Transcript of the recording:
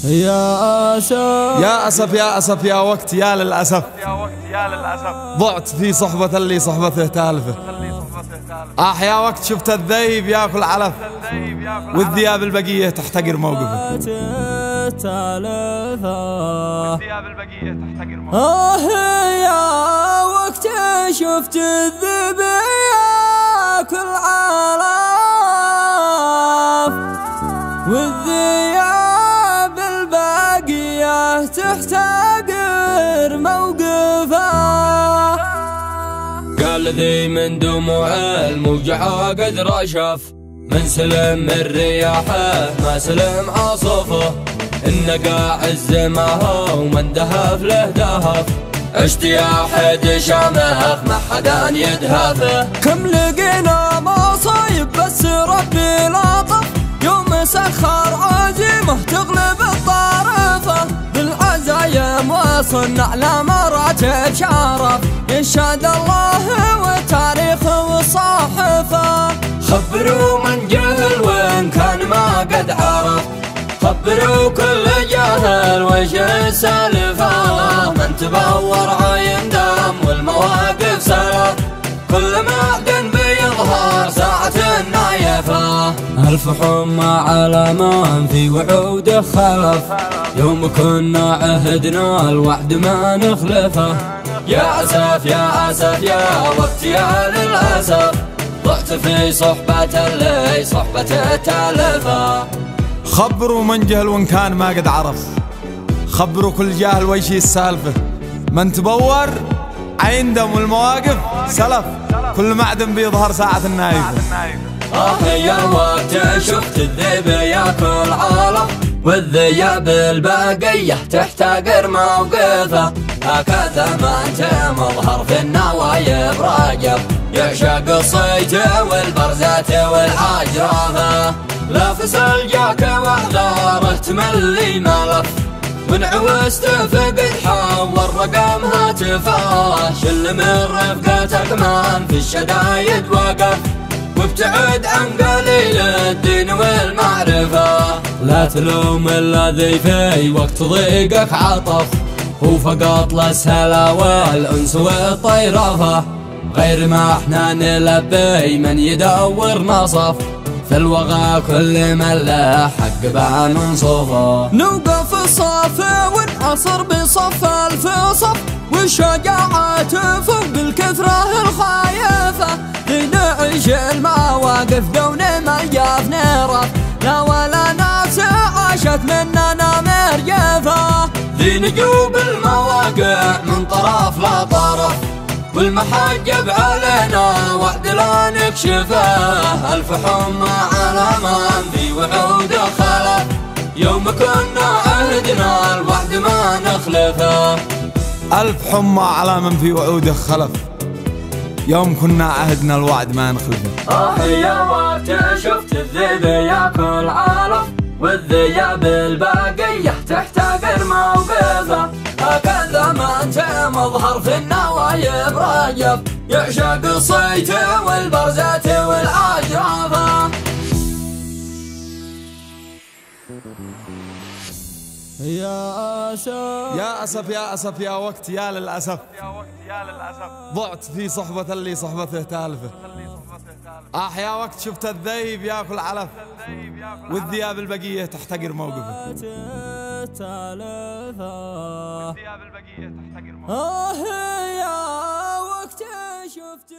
يا أسف يا أسف يا أسف يا وقت يا للأسف ضعت في صحبة اللي صحبته تالفه. يا وقت شفت الذيب ياكل علف والذياب البقية تحتقر موقفه. يا وقت شفت الذيب ياكل علف والذياب الباقية تحتقر موقفه. قال ذي من دموع الموجعة قد رشف من سلم من رياحه ما سلم عاصفه. إن قاع الزماه ومن دهف له دهف عشت يا حد شامخ ما حدا يدهفه. كم لقينا مصايب بس ربي لطف يوم سخر عزيمه تغلب الطرفه. بالعزايم وصلنا على مراتب شرف يشهد الله والتاريخ والصحفه. خبروا من جهل وإن كان ما قد عرف خبروا كل جاهل وش السالفة. من تبور عين دم والمواقف سلف كل معدن بيظهر ساعة نايفة. ألف حمى على من في وعوده خلف يوم كنا عهدنا الوعد ما نخلفه. يا أسف يا أسف يا وقت يا للأسف ضعت في صحبة اللي صحبته تالفة. خبروا من جهل وإن كان ما قد عرف خبروا كل جاهل ويشي السالفة. من تبور عين دم والمواقف سلف كل معدن بيظهر ساعة النايفة. يا وقت شفت الذيب ياكل علف والذياب الباقية تحتقر موقفه. هكذا ما انت مظهر في النوايب راجف يعشق الصيت والبرزات والعجرافة. لا فسل جاك واحذاره تملي ملف من عوزت فقد حول رقم هاتفه. شل من رفقتك من في الشدايد وقف وابتعد عن قليل الدين والمعرفة. لا تلوم الذي في وقت ضيقك عطف هو فقط للسلا والأنس والطيرفة. غير ما احنا نلبي من يدور نصف في الوغى كل من له حق بان ننصفه. نوقف الصف ونعصر بصف الف صف والشجاعة فوق الكثرة الخايفة. لنعيش المواقف دون ما الجاف نرف لا ولا ناس عاشت مننا مرجفة. ذي نجوب المواقع من طرف لا طرف والمحجب علينا وعد لا نكشفه. ألف حمى على من في وعود خلف يوم كنا عهدنا الوعد ما نخلفه. ألف حمى على من في وعوده خلف يوم كنا عهدنا الوعد ما نخلفه. يا وقت شفت الذيب ياكل علف والذياب الباقية تحتقر موقفه. هكذا ما انت مظهر في النوايب راجف يعشق الصيت والبرزات والعجرافة. يا أسف يا أسف يا أسف يا وقت يا للأسف ضعت في صحبة اللي صحبته تالفه. يا وقت شفت الذيب ياكل علف والذياب البقية تحتقر موقفه. يا وقت شفت